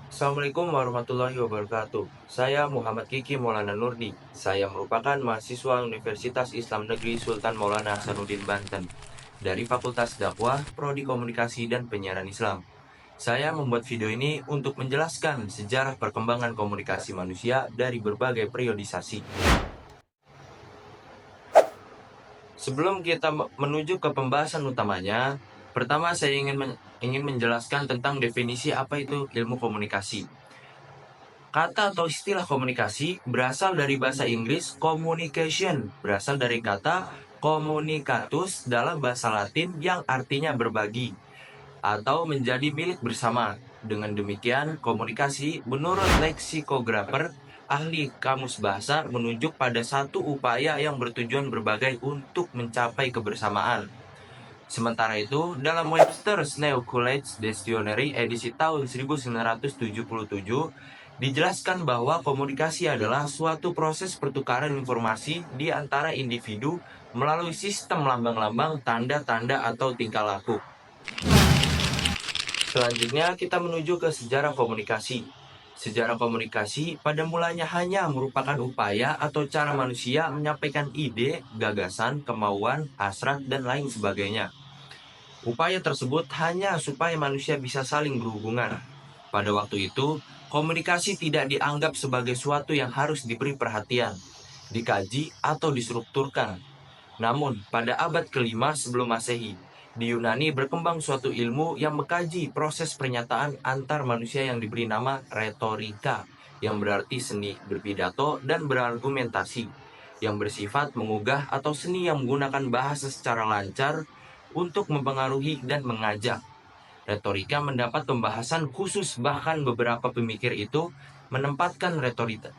Assalamualaikum warahmatullahi wabarakatuh. Saya Muhammad Kiki Maulana Nurdi. Saya merupakan mahasiswa Universitas Islam Negeri Sultan Maulana Hasanuddin Banten dari Fakultas Dakwah, Prodi Komunikasi dan Penyiaran Islam. Saya membuat video ini untuk menjelaskan sejarah perkembangan komunikasi manusia dari berbagai periodisasi. Sebelum kita menuju ke pembahasan utamanya, pertama saya ingin menjelaskan tentang definisi apa itu ilmu komunikasi. Kata atau istilah komunikasi berasal dari bahasa Inggris communication, berasal dari kata communicatus dalam bahasa Latin yang artinya berbagi atau menjadi milik bersama. Dengan demikian, komunikasi menurut leksikografer ahli kamus bahasa menunjuk pada satu upaya yang bertujuan berbagai untuk mencapai kebersamaan. Sementara itu, dalam Webster's New College Dictionary edisi tahun 1977, dijelaskan bahwa komunikasi adalah suatu proses pertukaran informasi di antara individu melalui sistem lambang-lambang, tanda-tanda, atau tingkah laku. Selanjutnya, kita menuju ke sejarah komunikasi. Sejarah komunikasi pada mulanya hanya merupakan upaya atau cara manusia menyampaikan ide, gagasan, kemauan, hasrat, dan lain sebagainya. Upaya tersebut hanya supaya manusia bisa saling berhubungan. Pada waktu itu, komunikasi tidak dianggap sebagai suatu yang harus diberi perhatian, dikaji, atau distrukturkan. Namun, pada abad kelima sebelum Masehi, di Yunani berkembang suatu ilmu yang mengkaji proses pernyataan antar manusia yang diberi nama retorika, yang berarti seni berpidato dan berargumentasi, yang bersifat mengugah atau seni yang menggunakan bahasa secara lancar untuk mempengaruhi dan mengajak. Retorika mendapat pembahasan khusus, bahkan beberapa pemikir itu menempatkan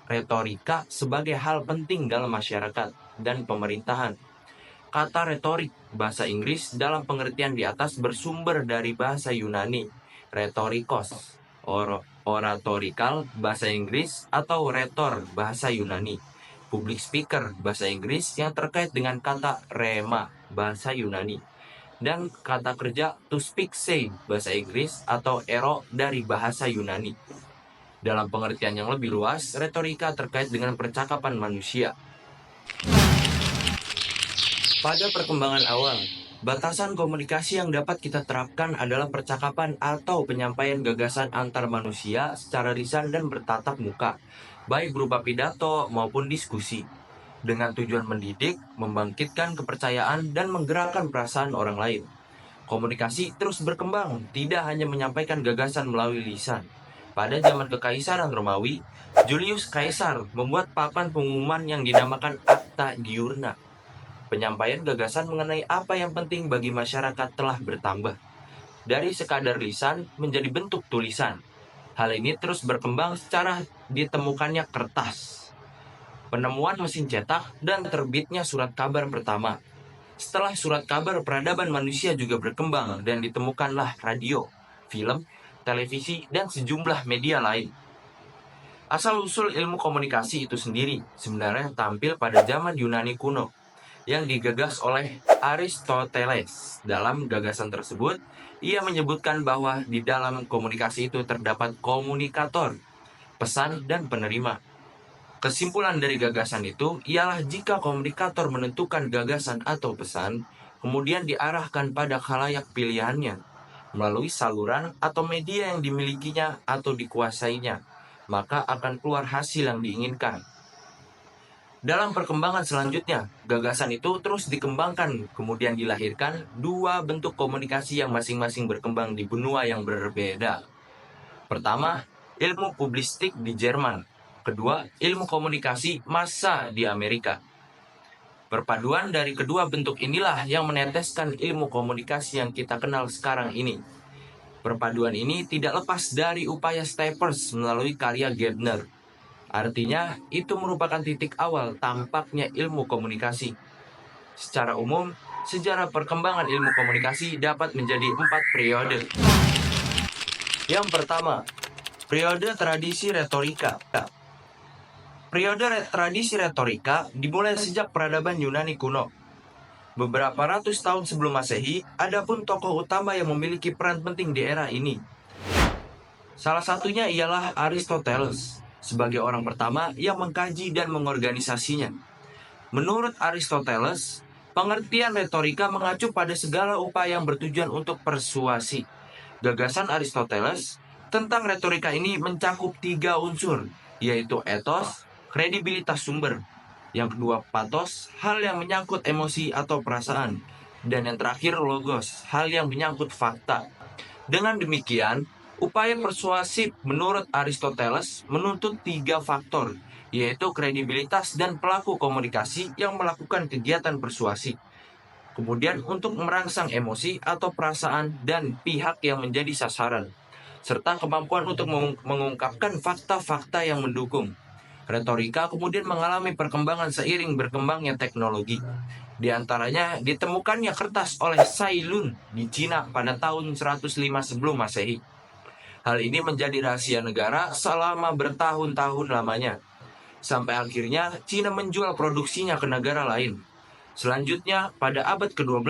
retorika sebagai hal penting dalam masyarakat dan pemerintahan. Kata retorik bahasa Inggris dalam pengertian di atas bersumber dari bahasa Yunani, retorikos, oratorical bahasa Inggris atau retor bahasa Yunani, public speaker bahasa Inggris yang terkait dengan kata rema bahasa Yunani, dan kata kerja to speak say bahasa Inggris atau ero dari bahasa Yunani. Dalam pengertian yang lebih luas, retorika terkait dengan percakapan manusia. Pada perkembangan awal, batasan komunikasi yang dapat kita terapkan adalah percakapan atau penyampaian gagasan antar manusia secara lisan dan bertatap muka, baik berupa pidato maupun diskusi, dengan tujuan mendidik, membangkitkan kepercayaan, dan menggerakkan perasaan orang lain. Komunikasi terus berkembang, tidak hanya menyampaikan gagasan melalui lisan. Pada zaman Kekaisaran Romawi, Julius Caesar membuat papan pengumuman yang dinamakan Acta Diurna. Penyampaian gagasan mengenai apa yang penting bagi masyarakat telah bertambah dari sekadar lisan menjadi bentuk tulisan. Hal ini terus berkembang secara ditemukannya kertas, penemuan mesin cetak, dan terbitnya surat kabar pertama. Setelah surat kabar, peradaban manusia juga berkembang dan ditemukanlah radio, film, televisi, dan sejumlah media lain. Asal-usul ilmu komunikasi itu sendiri sebenarnya tampil pada zaman Yunani kuno yang digagas oleh Aristoteles. Dalam gagasan tersebut, ia menyebutkan bahwa di dalam komunikasi itu terdapat komunikator, pesan, dan penerima. Kesimpulan dari gagasan itu ialah jika komunikator menentukan gagasan atau pesan, kemudian diarahkan pada khalayak pilihannya melalui saluran atau media yang dimilikinya atau dikuasainya, maka akan keluar hasil yang diinginkan. Dalam perkembangan selanjutnya, gagasan itu terus dikembangkan, kemudian dilahirkan dua bentuk komunikasi yang masing-masing berkembang di benua yang berbeda. Pertama, ilmu publistik di Jerman. Kedua, ilmu komunikasi massa di Amerika. Perpaduan dari kedua bentuk inilah yang meneteskan ilmu komunikasi yang kita kenal sekarang ini. Perpaduan ini tidak lepas dari upaya Staples melalui karya Gebner. Artinya, itu merupakan titik awal tampaknya ilmu komunikasi. Secara umum, sejarah perkembangan ilmu komunikasi dapat menjadi 4 periode. Yang pertama, periode tradisi retorika. Periode tradisi retorika dimulai sejak peradaban Yunani kuno. Beberapa ratus tahun sebelum Masehi, ada pun tokoh utama yang memiliki peran penting di era ini. Salah satunya ialah Aristoteles, sebagai orang pertama yang mengkaji dan mengorganisasinya. Menurut Aristoteles, pengertian retorika mengacu pada segala upaya yang bertujuan untuk persuasi. Gagasan Aristoteles tentang retorika ini mencakup 3 unsur, yaitu ethos, kredibilitas sumber. Yang kedua, pathos, hal yang menyangkut emosi atau perasaan. Dan yang terakhir, logos, hal yang menyangkut fakta. Dengan demikian, upaya persuasif menurut Aristoteles menuntut 3 faktor, yaitu kredibilitas dan pelaku komunikasi yang melakukan kegiatan persuasi. Kemudian untuk merangsang emosi atau perasaan dan pihak yang menjadi sasaran, serta kemampuan untuk mengungkapkan fakta-fakta yang mendukung. Retorika kemudian mengalami perkembangan seiring berkembangnya teknologi. Di antaranya ditemukannya kertas oleh Cai Lun di Cina pada tahun 105 sebelum Masehi. Hal ini menjadi rahasia negara selama bertahun-tahun lamanya, sampai akhirnya Cina menjual produksinya ke negara lain. Selanjutnya, pada abad ke-12,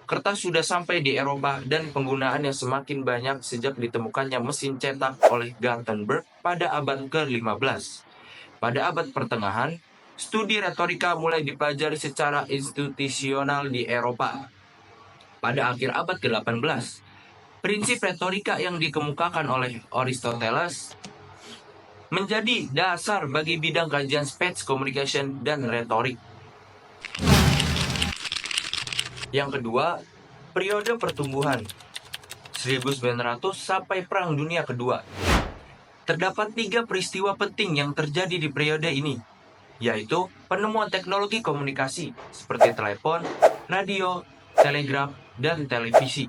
kertas sudah sampai di Eropa dan penggunaannya semakin banyak sejak ditemukannya mesin cetak oleh Gutenberg pada abad ke-15. Pada abad pertengahan, studi retorika mulai dipelajari secara institusional di Eropa. Pada akhir abad ke-18, prinsip retorika yang dikemukakan oleh Aristoteles menjadi dasar bagi bidang kajian speech communication dan retorik. Yang kedua, periode pertumbuhan 1900 sampai Perang Dunia Kedua. Terdapat 3 peristiwa penting yang terjadi di periode ini, yaitu penemuan teknologi komunikasi seperti telepon, radio, telegraf, dan televisi.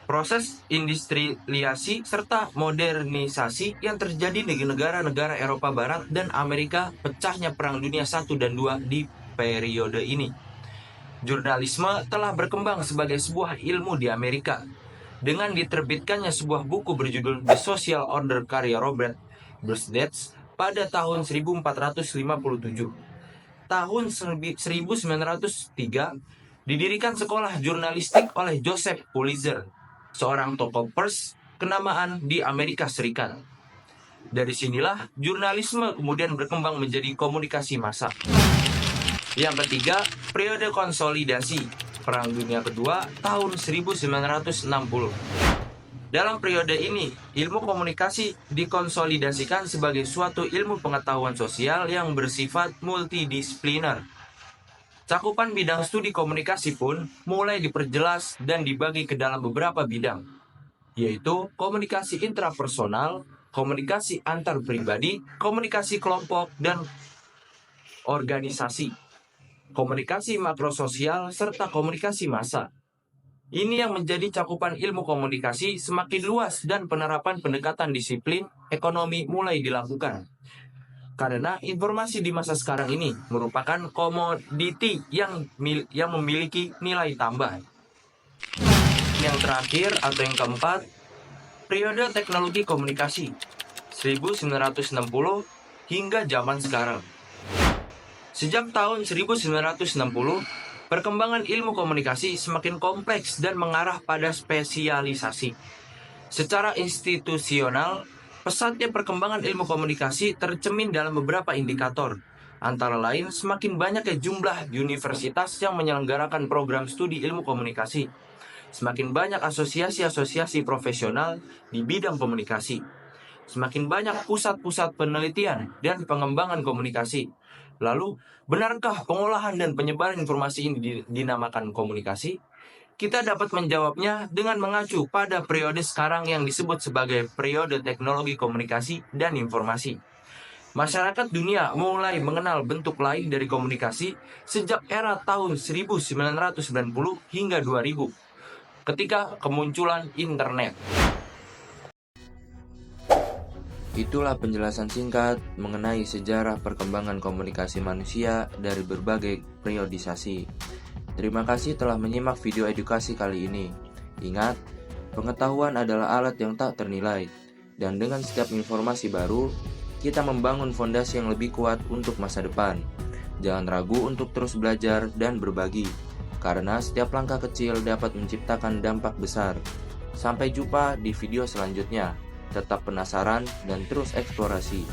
Proses industrialisasi serta modernisasi yang terjadi di negara-negara Eropa Barat dan Amerika, pecahnya Perang Dunia I dan II di periode ini. Jurnalisme telah berkembang sebagai sebuah ilmu di Amerika, dengan diterbitkannya sebuah buku berjudul The Social Order karya Robert Bruce pada tahun 1457. Tahun 1903 didirikan sekolah jurnalistik oleh Joseph Pulitzer, seorang tokoh pers kenamaan di Amerika Serikat. Dari sinilah jurnalisme kemudian berkembang menjadi komunikasi massa. Yang ketiga, periode konsolidasi Perang Dunia Kedua tahun 1960. Dalam periode ini, ilmu komunikasi dikonsolidasikan sebagai suatu ilmu pengetahuan sosial yang bersifat multidisipliner. Cakupan bidang studi komunikasi pun mulai diperjelas dan dibagi ke dalam beberapa bidang, yaitu komunikasi intrapersonal, komunikasi antar pribadi, komunikasi kelompok, dan organisasi, komunikasi makrososial, serta komunikasi massa. Ini yang menjadi cakupan ilmu komunikasi semakin luas dan penerapan pendekatan disiplin ekonomi mulai dilakukan. Karena informasi di masa sekarang ini merupakan komoditi yang memiliki nilai tambah. Yang terakhir atau yang keempat, periode teknologi komunikasi 1960 hingga zaman sekarang. Sejak tahun 1960, perkembangan ilmu komunikasi semakin kompleks dan mengarah pada spesialisasi. Secara institusional, pesatnya perkembangan ilmu komunikasi tercermin dalam beberapa indikator, antara lain semakin banyaknya jumlah universitas yang menyelenggarakan program studi ilmu komunikasi, semakin banyak asosiasi-asosiasi profesional di bidang komunikasi, semakin banyak pusat-pusat penelitian dan pengembangan komunikasi. Lalu, benarkah pengolahan dan penyebaran informasi ini dinamakan komunikasi? Kita dapat menjawabnya dengan mengacu pada periode sekarang yang disebut sebagai periode teknologi komunikasi dan informasi. Masyarakat dunia mulai mengenal bentuk lain dari komunikasi sejak era tahun 1990 hingga 2000, ketika kemunculan internet. Itulah penjelasan singkat mengenai sejarah perkembangan komunikasi manusia dari berbagai periodisasi. Terima kasih telah menyimak video edukasi kali ini. Ingat, pengetahuan adalah alat yang tak ternilai, dan dengan setiap informasi baru, kita membangun fondasi yang lebih kuat untuk masa depan. Jangan ragu untuk terus belajar dan berbagi, karena setiap langkah kecil dapat menciptakan dampak besar. Sampai jumpa di video selanjutnya. tetap penasaran, dan terus eksplorasi.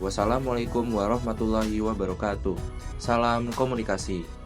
Wassalamualaikum warahmatullahi wabarakatuh. Salam komunikasi.